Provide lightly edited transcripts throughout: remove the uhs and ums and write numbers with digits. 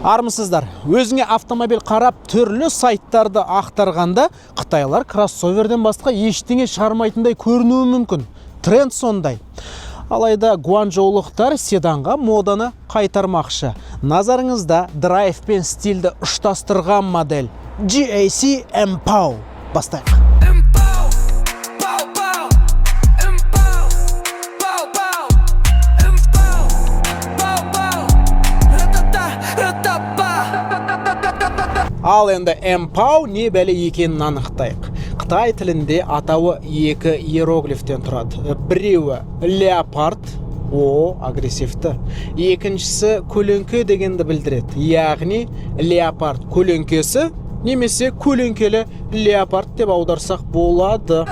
Армысыздар, өзіңе автомобиль қарап түрлі сайттарды ақтарғанда қытайлар кроссоверден басқа ештеңе шығармайтындай көрінуі мүмкін. Тренд сондай. Алайда гуанчжоулықтар седанға моданы қайтармақшы. Назарыңызда драйв пен стильді ұштастырған модель GAC M-POW. Бастайық. Ал енді M-POW не бәле екенін анықтайық. Қытай тілінде атауы екі иероглифтен тұрады. Біреуі леопард, агрессивті. Екіншісі көлеңке дегенді білдіреді. Яғни леопард көлеңкесі немесе көлеңкелі леопард деп аударсақ болады.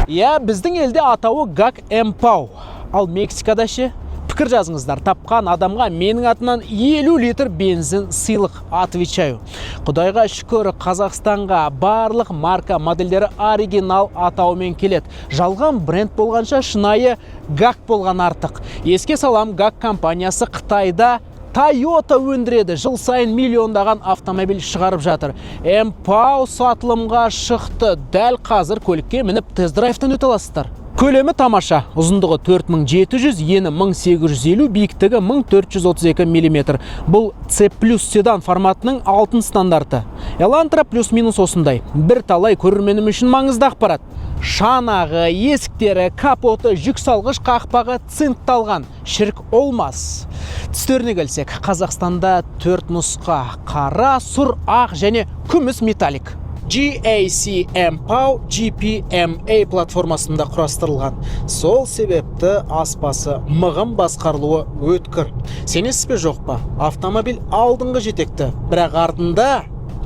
Біздің елде атауы GAC M-POW. Ал Мексикада ше? Пікір жазыңыздар, тапқан адамға менің атынан 50 литр бензин сыйлық, отвечаю. Құдайға шүкір, Қазақстанға барлық марка модельдері оригинал атауымен келеді. Жалған бренд болғанша шынайы GAC болған артық. Еске салам, GAC компаниясы Қытайда Toyota өндіреді. Жыл сайын миллиондаған автомобиль шығарып жатыр. M-POW сатылымға шықты. Дәл қазір көлікке мініп тест-драйвтан өте аласыздар. Көлемі тамаша, ұзындығы 4700, ені 1850, биіктігі 1432 мм. Бұл C+ седан форматының алтын стандарты. Elantra плюс-минус осындай. Бір талай көрерменім үшін маңызды ақпарат. Шанағы, есіктері, капоты, жүк салғыш қақпағы цинкталған. Шірік олмас. Түстеріне келсек, Қазақстанда 4 нұсқа: қара, сұр, ақ және күміс металлик. GAC M-POW GPMA платформасында құрастырылған. Сол себепті аспасы мығым басқарылуы өткір. Сенесіз бе жоқ па? Автомобиль алдыңғы жетекті, бірақ артында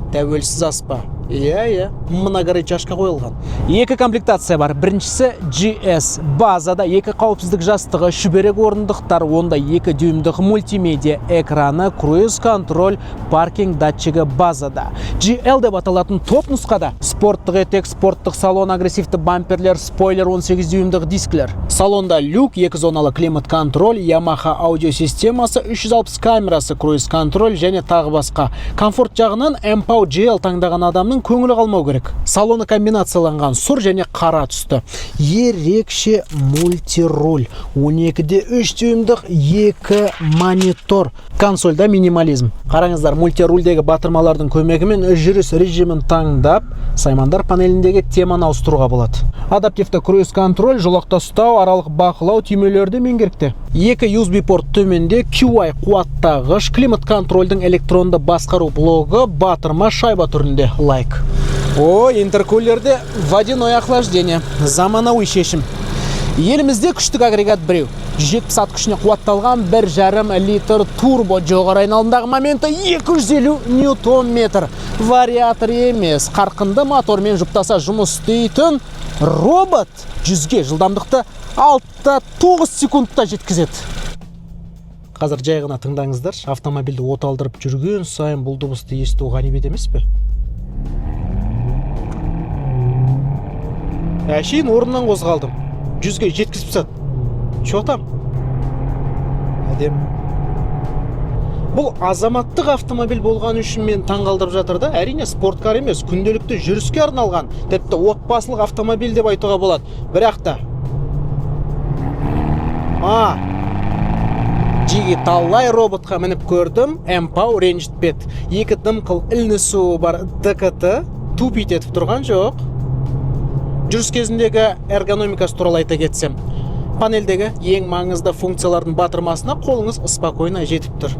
тәуелсіз аспа. Мына қарай жашқа қойылған. Екі комплектация бар. Біріншісі GS. Базада екі қауіпсіздік жастығы, шүберек орындықтар, онда 2 дюймдық мультимедиа экраны, круиз контроль, паркинг датчигі базада. GL деп аталатын топ нұсқада спорттық етек, спорттық салон, агрессивті бамперлер, спойлер, 18 дюймдық дисклер. Салонда люк, 2 зоналы климат контроль, Yamaha аудиосистемасы, 360 камерасы, круиз контроль және тағы басқа. Комфорт жағынан M-POW GL таңдаған адамның көңілі қалмау керек. Салоны комбинацияланған сұр және қара түсті. Ерекше мультируль. 12-де 3 дюймдық 2 монитор. Консольда минимализм. Қараңыздар, мультирульдегі батырмалардың көмегімен жүріс режимін таңдап, саймандар панеліндегі теманы ауыстыруға болады. Адаптивті круиз контроль, жолақта ұстау, аралық бақылау түймелерді меңгерікті. 2 USB порт төменде, QI қуаттағыш, климат контрольдің электронды басқару блогы, батырма шайба түрінде. Лайк. Интеркулерде водяное охлаждение. Заманауи шешім. Елімізде күштік агрегат біреу. 170 ат күшіне қуатталған 1,5 литр турбо, жоғары айналымдағы моменті 250 ньютон-метр. Вариатор емес, қарқынды мотормен жұптаса жұмыс істейтін робот 100-ге жылдамдықты 6-9 секундта жеткізеді. Қазір жай ғана тыңдаңыздар, автомобильді от алдырып жүрген сайын бұл дыбысты есту ғанибет емес пе? Әшейін орнынан қозғалдым. 100-ге жеткізіп сат. Чотам. Әдем. Бұл азаматтық автомобиль болған үшін мен таңғалдырып жатыр да. Әрине спорткар емес, күнделікті жүріске арналған, тіпті отбасылық автомобиль деп айтуға болады. Бірақ та жеге талай роботқа мініп көрдім. M-POW ренжітпеді. 2 дымқыл ілінісу бар ДКТ туп етіп тұрған жоқ. Жүріс кезіндегі эргономикасы туралы айта кетсем, панельдегі ең маңызды функциялардың батырмасына қолыңыз спокойно жетіп тұр.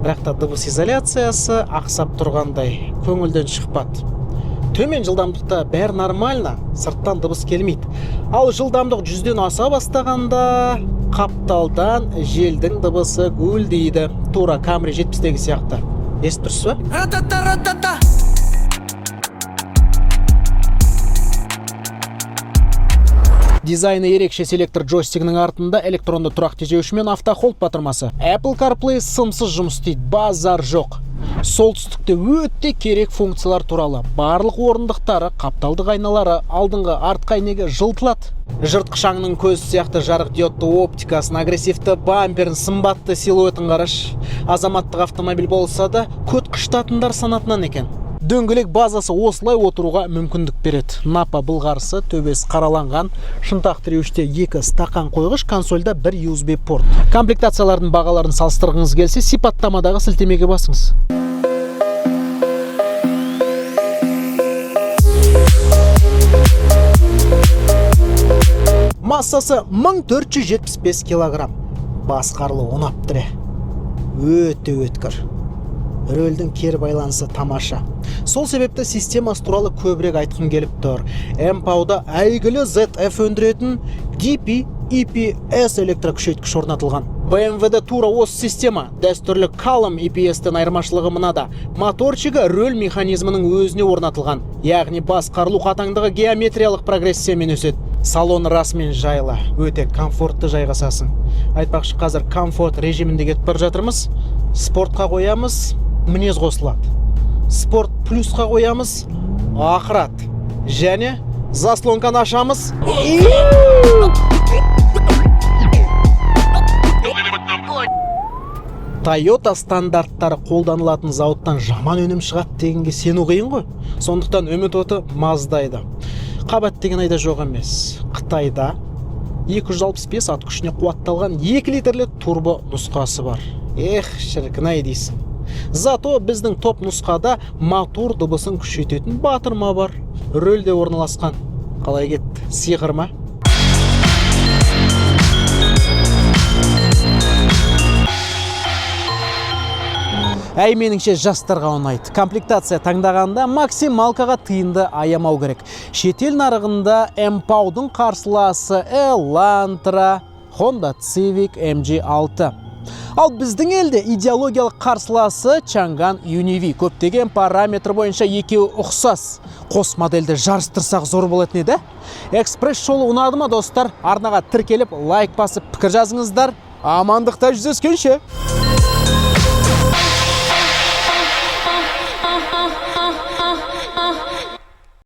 Бірақ та дыбыс изоляциясы ақсап тұрғандай, көңілден шықпады. Төмен жылдамдықта бәрі нормально, сырттан дыбыс келмейді. Ал жылдамдық 100-ден аса бастағанда қапталдан желдің дыбысы гүлдейді. Тура Camry 70-дегі сияқты. Естіп тұрсыз ба? Дизайны ерекше селектор джойстигінің артында электронды тұрақ тежеуші мен автохолд батырмасы. Apple CarPlay сымсыз жұмыс істейді, базар жоқ. Солтүстікте өте керек функциялар туралы. Барлық орындықтары, қапталдық айналары, алдыңғы артқы әйнегі жылтылады. Жыртқышаңның көзі сияқты жарық диодты оптикасын, агрессивті бамперін, сымбатты силуетін қараш. Азаматтық автомобиль болса да, көт қыштатындар санатынан екен. Дөңгелек базасы осылай отыруға мүмкіндік береді. Напа былғарысы, төбесі қараланған, шынтақ тіреуіште 2 стақан қойғыш, консольда 1 USB порт. Комплектациялардың бағаларын салыстырғыңыз келсе, сипаттамадағы сілтемеге басыңыз. Массасы 1475 килограмм. Басқарылы ұнап тұре. Өте өткір. Рөлдің кері байланысы тамаша. Сол себепті системасы туралы көбірек айтқым келіп тұр. МПАУда әйгілі ZF өндіретін DP EPS электрокүшейткіш орнатылған. BMW-де тура осы система. Дәстүрлі Calum EPS-тен айырмашылығы мынада. Моторчигі рөл механизмінің өзіне орнатылған. Яғни басқарылу қатаңдығы геометриялық прогрессиямен өседі. Салон расымен жайлы, өте комфортты жайғасасың. Айтпақшы, қазір комфорт режимінде кетіп бара жатырмыз. Спортқа қоямыз, мінез қосылады. Спорт плюсқа қоямыз, ақырат. Және заслонканы ашамыз. Toyota стандарттары қолданылатын зауыттан жаман өнім шығады дегенге сену қиын ғой. Сондықтан үміт оты Маздайда. Қабат деген айда жоқ емес. Қытайда 265 ат күшіне қуатталған 2 литрлі турбо нұсқасы бар. Шіркін-ай дейсің. Зато біздің топ нұсқада мотор дыбысын күшейтетін батырма бар. Рөлде орналасқан. Қалай кетті? Сиқыр ма? Әй, меніңше жастарға ұнайды. Комплектация таңдағанда максималкаға тиынды аямау керек. Шетел нарығында МПАУдың қарсыласы Elantra, Honda Civic MG6. Ал біздің елде идеологиялық қарсыласы Chang'an UNI-V. Көптеген параметр бойынша екеуі ұқсас. Қос модельді жарыстырсақ зор болатын еді. Экспресс жолы ұнады ма, достар? Арнаға тіркеліп, лайк басып, пікір жазыңыздар. Амандықта жүздескенше.